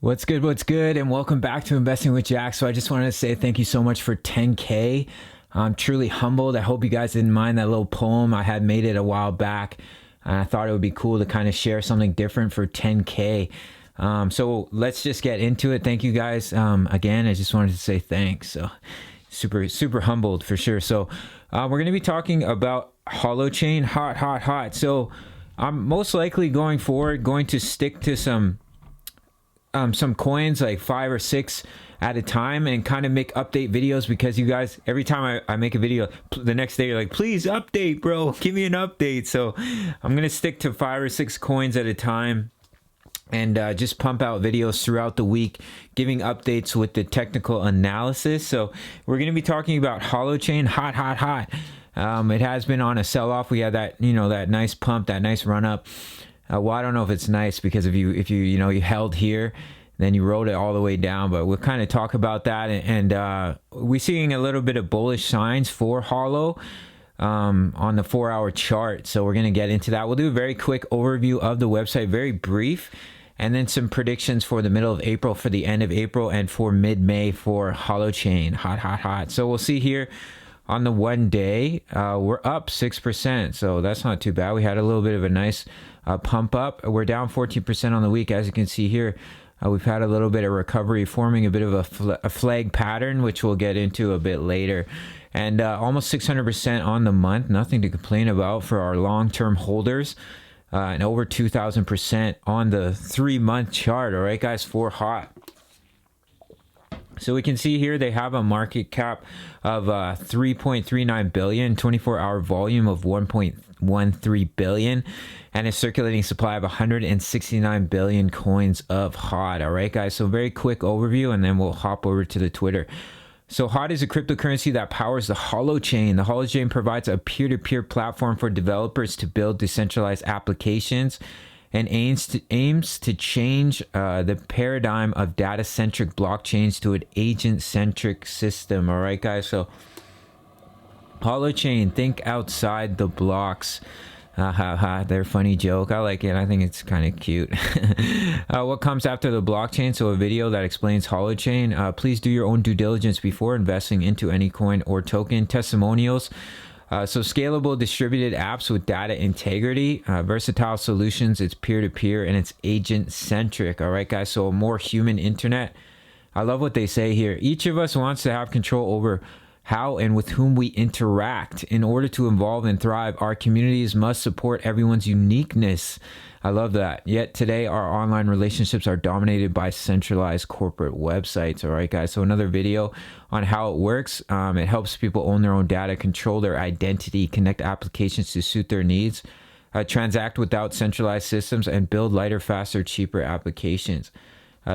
What's good, and welcome back to Investing with Jack. So I just wanted to say thank you so much for 10K. I'm truly humbled. I hope you guys didn't mind that little poem. I had made it a while back, and I thought it would be cool to kind of share something different for 10K. So let's just get into it. Thank you guys. Again, I just wanted to say thanks. So super humbled for sure. So we're going to be talking about Holochain, hot. So I'm most likely going forward going to stick to some coins, like 5 or 6 at a time, and kind of make update videos, because you guys, every time I make a video, the next day you're like, please update, bro, give me an update. So I'm gonna stick to 5 or 6 coins at a time, and just pump out videos throughout the week giving updates with the technical analysis. So we're going to be talking about Holochain, hot. It has been on a sell-off. We had that, that nice pump, that nice run up. Well, I don't know if it's nice, because if you you held here, then you rode it all the way down, but we'll kind of talk about that. And we're seeing a little bit of bullish signs for holo on the 4-hour chart. So we're going to get into that. We'll do a very quick overview of the website, very brief, and then some predictions for the middle of April, for the end of April, and for mid-May for Holochain, hot. So we'll see here on the 1 day, we're up 6%. So that's not too bad. We had a little bit of a nice pump up. We're down 14% on the week. As you can see here, we've had a little bit of recovery, forming a bit of a flag pattern, which we'll get into a bit later. And almost 600% on the month. Nothing to complain about for our long-term holders. And over 2,000% on the 3-month chart. All right, guys, for hot. So we can see here they have a market cap of 3.39 billion, 24-hour volume of 1.13 billion, and a circulating supply of 169 billion coins of hot. All right, guys. So very quick overview, and then we'll hop over to the Twitter. So hot is a cryptocurrency that powers the Holochain. The Holochain provides a peer-to-peer platform for developers to build decentralized applications, and aims to change the paradigm of data-centric blockchains to an agent-centric system. All right, guys. So Holochain, think outside the blocks. They're funny joke. I like it. I think it's kind of cute. What comes after the blockchain? So a video that explains Holochain. Please do your own due diligence before investing into any coin or token. Testimonials. So scalable distributed apps with data integrity, versatile solutions. It's peer-to-peer, and it's agent-centric. All right, guys. So a more human internet. I love what they say here. Each of us wants to have control over how and with whom we interact. In order to evolve and thrive, our communities must support everyone's uniqueness. I love that. Yet today, our online relationships are dominated by centralized corporate websites. All right, guys. So another video on how it works. It helps people own their own data, control their identity, connect applications to suit their needs, transact without centralized systems, and build lighter, faster, cheaper applications.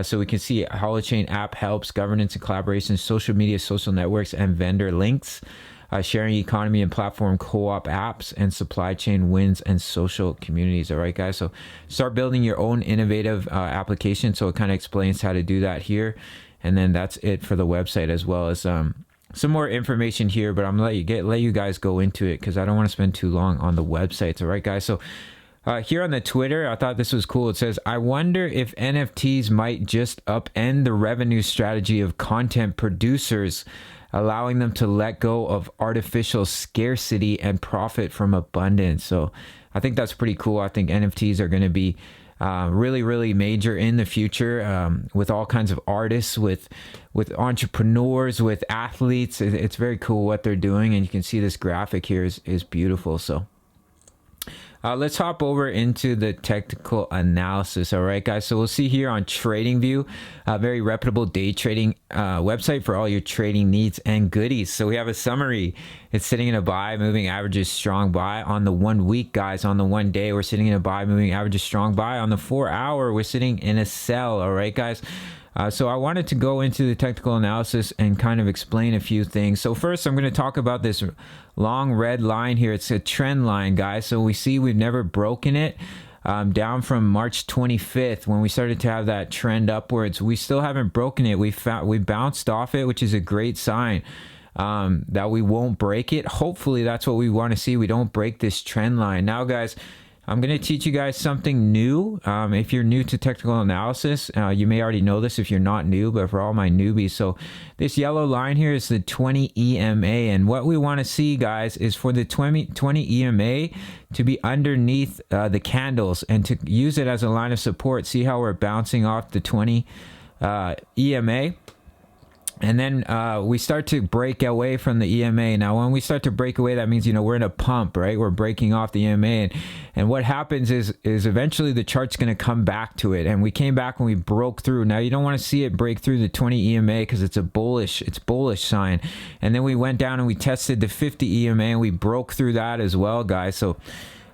So we can see Holochain app helps governance and collaboration, social media, social networks, and vendor links, sharing economy and platform co-op apps, and supply chain wins and social communities. All right, guys. So start building your own innovative application. So it kind of explains how to do that here. And then that's it for the website, as well as some more information here. But I'm gonna let you guys go into it, because I don't want to spend too long on the websites. All right, guys. So here on the Twitter, I thought this was cool. It says, I wonder if NFTs might just upend the revenue strategy of content producers, allowing them to let go of artificial scarcity and profit from abundance. So I think that's pretty cool. I think NFTs are going to be really major in the future, with all kinds of artists, with entrepreneurs, with athletes. It's very cool what they're doing. And you can see this graphic here is beautiful. So let's hop over into the technical analysis. All right, guys. So we'll see here on TradingView, a very reputable day trading website for all your trading needs and goodies. So we have a summary. It's sitting in a buy, moving averages, strong buy on the 1 week, guys. On the 1 day, we're sitting in a buy, moving averages, strong buy. On the 4-hour, we're sitting in a sell. All right, guys. So I wanted to go into the technical analysis and kind of explain a few things. So first, I'm going to talk about this long red line here. It's a trend line, guys. So we see we've never broken it. Down from March 25th, when we started to have that trend upwards. We still haven't broken it. We bounced off it, which is a great sign that we won't break it. Hopefully, that's what we want to see. We don't break this trend line. Now, guys, I'm going to teach you guys something new. If you're new to technical analysis, you may already know this if you're not new, but for all my newbies. So this yellow line here is the 20 EMA. And what we want to see, guys, is for the 20 EMA to be underneath the candles and to use it as a line of support. See how we're bouncing off the 20 EMA? And then we start to break away from the EMA. Now, when we start to break away, that means, you know, we're in a pump, right? We're breaking off the EMA. And what happens is eventually the chart's going to come back to it. And we came back when we broke through. Now, you don't want to see it break through the 20 EMA because it's bullish sign. And then we went down and we tested the 50 EMA and we broke through that as well, guys. So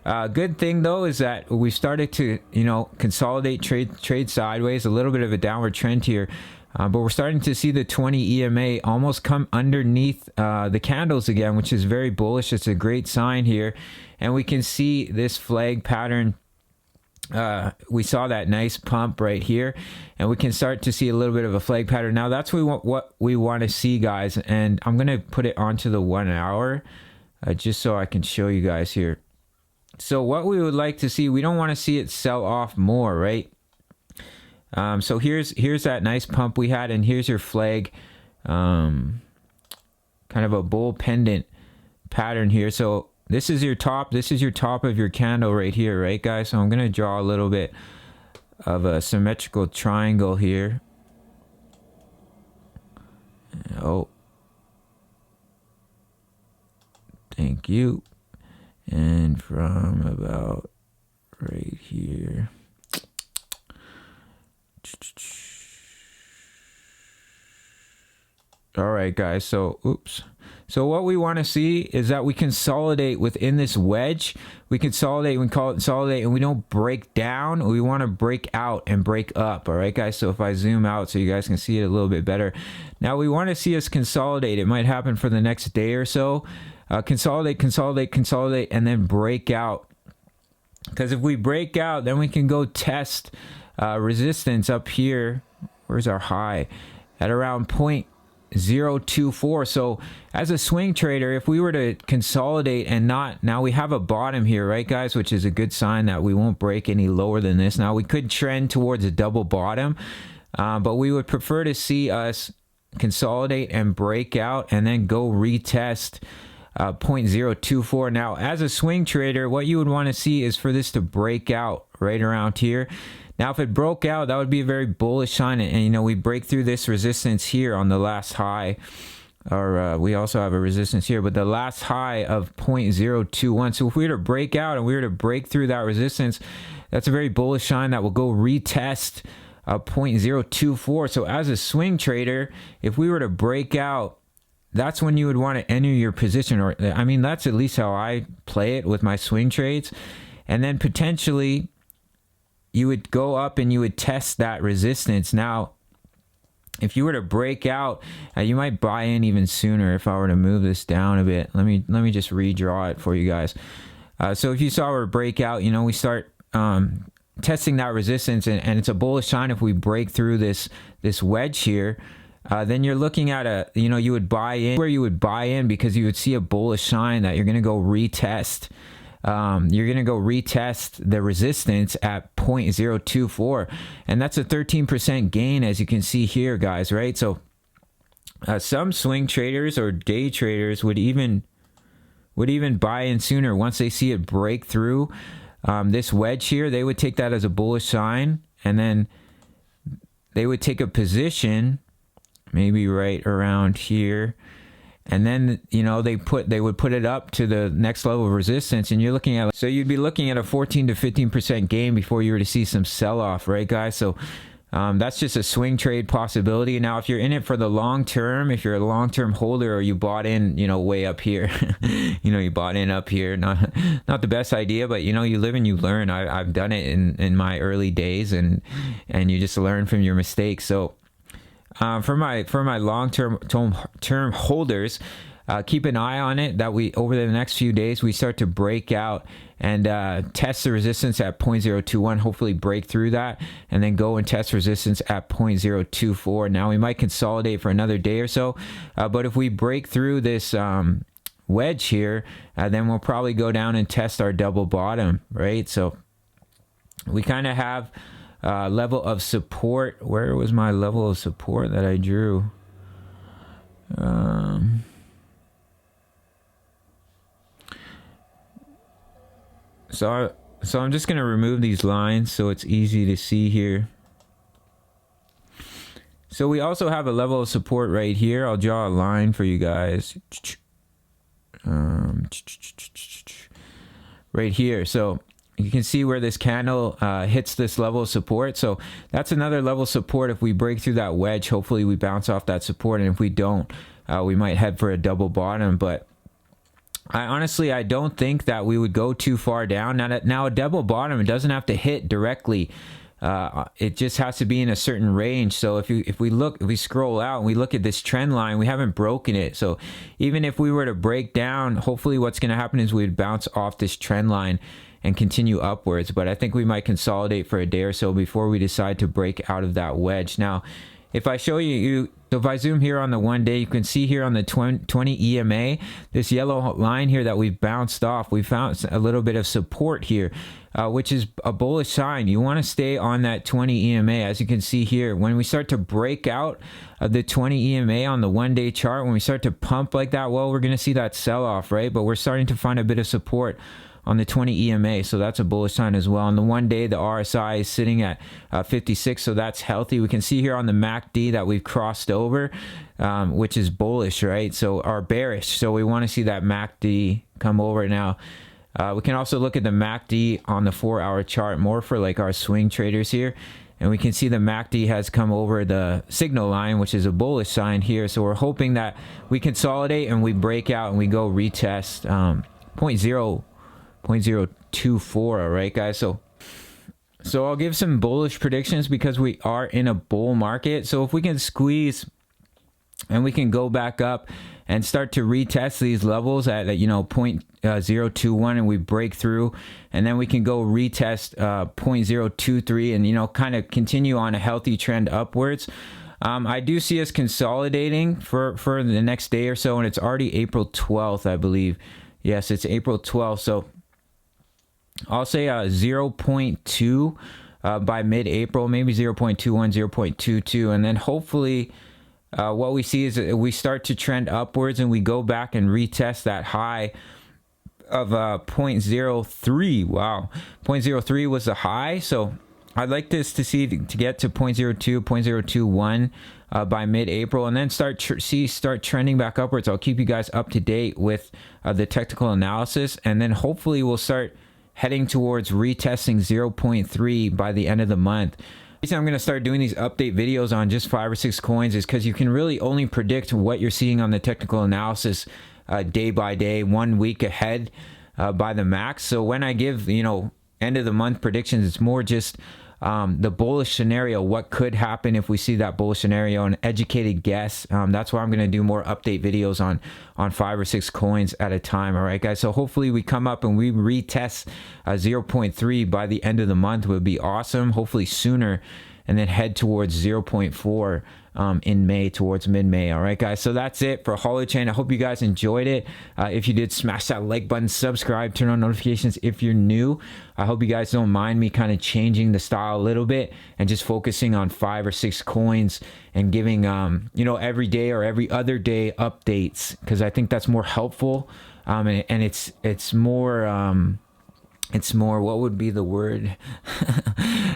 good thing though is that we started to, you know, consolidate, trade sideways, a little bit of a downward trend here. But we're starting to see the 20 EMA almost come underneath the candles again, which is very bullish. It's a great sign here. And we can see this flag pattern. We saw that nice pump right here. And we can start to see a little bit of a flag pattern. Now, that's what we want to see, guys. And I'm going to put it onto the 1 hour just so I can show you guys here. So what we would like to see, we don't want to see it sell off more, right? So here's that nice pump we had, and here's your flag, kind of a bull pendant pattern here. So this is your top of your candle right here, right, guys? So I'm gonna draw a little bit of a symmetrical triangle here. Oh, thank you. And from about right here. All right, guys. So what we want to see is that we consolidate within this wedge. We consolidate, we call it consolidate, and we don't break down. We want to break out and break up. All right, guys. So if I zoom out so you guys can see it a little bit better. Now we want to see us consolidate. It might happen for the next day or so. Consolidate, and then break out. Because if we break out, then we can go test resistance up here. Where's our high? At around 0.024. So as a swing trader, if we were to consolidate and not, now we have a bottom here, right, guys, which is a good sign that we won't break any lower than this. Now we could trend towards a double bottom, but we would prefer to see us consolidate and break out and then go retest 0.024. Now, as a swing trader, what you would want to see is for this to break out right around here. Now, if it broke out, that would be a very bullish sign. And you know, we break through this resistance here on the last high, or we also have a resistance here, but the last high of 0.021. So if we were to break out and we were to break through that resistance, that's a very bullish sign that will go retest 0.024. So as a swing trader, if we were to break out, that's when you would want to enter your position. Or I mean, that's at least how I play it with my swing trades. And then potentially you would go up and you would test that resistance. Now, if you were to break out, you might buy in even sooner. If I were to move this down a bit, let me just redraw it for you guys. So if you saw our breakout, you know, we start testing that resistance, and it's a bullish sign if we break through this wedge here. Then you're looking at you would buy in where you would buy in because you would see a bullish sign that you're going to go retest. You're going to go retest the resistance at 0.024, and that's a 13% gain, as you can see here, guys, right? So some swing traders or day traders would even buy in sooner once they see it break through this wedge here. They would take that as a bullish sign, and then they would take a position maybe right around here. And then, you know, they would put it up to the next level of resistance, and you're looking at, so you'd be looking at a 14 to 15% gain before you were to see some sell off, right, guys? So that's just a swing trade possibility. Now, if you're in it for the long term, if you're a long term holder, or you bought in, you know, way up here, you know, you bought in up here, not the best idea, but you know, you live and you learn. I've done it in my early days, and you just learn from your mistakes. So for my long-term holders, keep an eye on it, that we, over the next few days, we start to break out and test the resistance at 0.021, hopefully break through that, and then go and test resistance at 0.024. Now we might consolidate for another day or so, but if we break through this wedge here, then we'll probably go down and test our double bottom, right? So we kind of have level of support. Where was my level of support that I drew? So I'm just going to remove these lines so it's easy to see here. So we also have a level of support right here. I'll draw a line for you guys. Right here. So you can see where this candle hits this level of support. So that's another level of support. If we break through that wedge, hopefully we bounce off that support. And if we don't, we might head for a double bottom. But I don't think that we would go too far down. Now a double bottom, it doesn't have to hit directly. It just has to be in a certain range. So if we scroll out and we look at this trend line, we haven't broken it. So even if we were to break down, hopefully what's going to happen is we'd bounce off this trend line and continue upwards. But I think we might consolidate for a day or so before we decide to break out of that wedge. Now, if I show you, so if I zoom here on the 1 day, you can see here on the 20 EMA, this yellow line here that we've bounced off, we found a little bit of support here, which is a bullish sign. You want to stay on that 20 EMA. As you can see here, when we start to break out of the 20 EMA on the 1 day chart, when we start to pump like that, well, we're going to see that sell off, right? But we're starting to find a bit of support on the 20 EMA, so that's a bullish sign as well. On the 1 day, the RSI is sitting at 56, so that's healthy. We can see here on the MACD that we've crossed over, which is bullish, right? So, or bearish. So we want to see that MACD come over now. We can also look at the MACD on the 4-hour chart, more for like our swing traders here. And we can see the MACD has come over the signal line, which is a bullish sign here. So we're hoping that we consolidate and we break out and we go retest 0.024. All right, guys. So I'll give some bullish predictions because we are in a bull market. So if we can squeeze and we can go back up and start to retest these levels at 0.021 and we break through, and then we can go retest 0.023 and kind of continue on a healthy trend upwards. I do see us consolidating for the next day or so, and it's already April 12th, I believe. Yes, it's April 12th. So I'll say 0.2 by mid-April, maybe 0.21, 0.22, and then hopefully what we see is we start to trend upwards and we go back and retest that high of 0.03. Wow, 0.03 was the high. So I'd like this to see to get to 0.02, 0.021 by mid-April, and then start trending back upwards. I'll keep you guys up to date with the technical analysis, and then hopefully we'll start heading towards retesting 0.3 by the end of the month. The reason I'm going to start doing these update videos on just 5 or 6 coins is because you can really only predict what you're seeing on the technical analysis day by day, 1 week ahead by the max. So when I give end of the month predictions, it's more just the bullish scenario, what could happen if we see that bullish scenario, an educated guess. That's why I'm going to do more update videos on 5 or 6 coins at a time. All right, guys. So hopefully we come up and we retest 0.3 by the end of the month would be awesome. Hopefully sooner, and then head towards 0.4 in May, towards mid-May. All right, guys. So that's it for Holochain. I hope you guys enjoyed it. If you did, smash that like button, subscribe, turn on notifications if you're new. I hope you guys don't mind me kind of changing the style a little bit and just focusing on 5 or 6 coins and giving, every day or every other day updates, because I think that's more helpful. And it's more... It's more, what would be the word?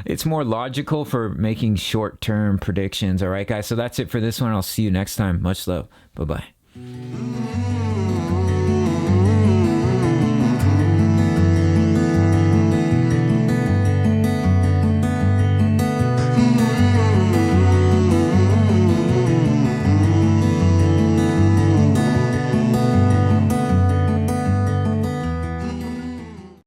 It's more logical for making short-term predictions. All right, guys. So that's it for this one. I'll see you next time. Much love. Bye-bye.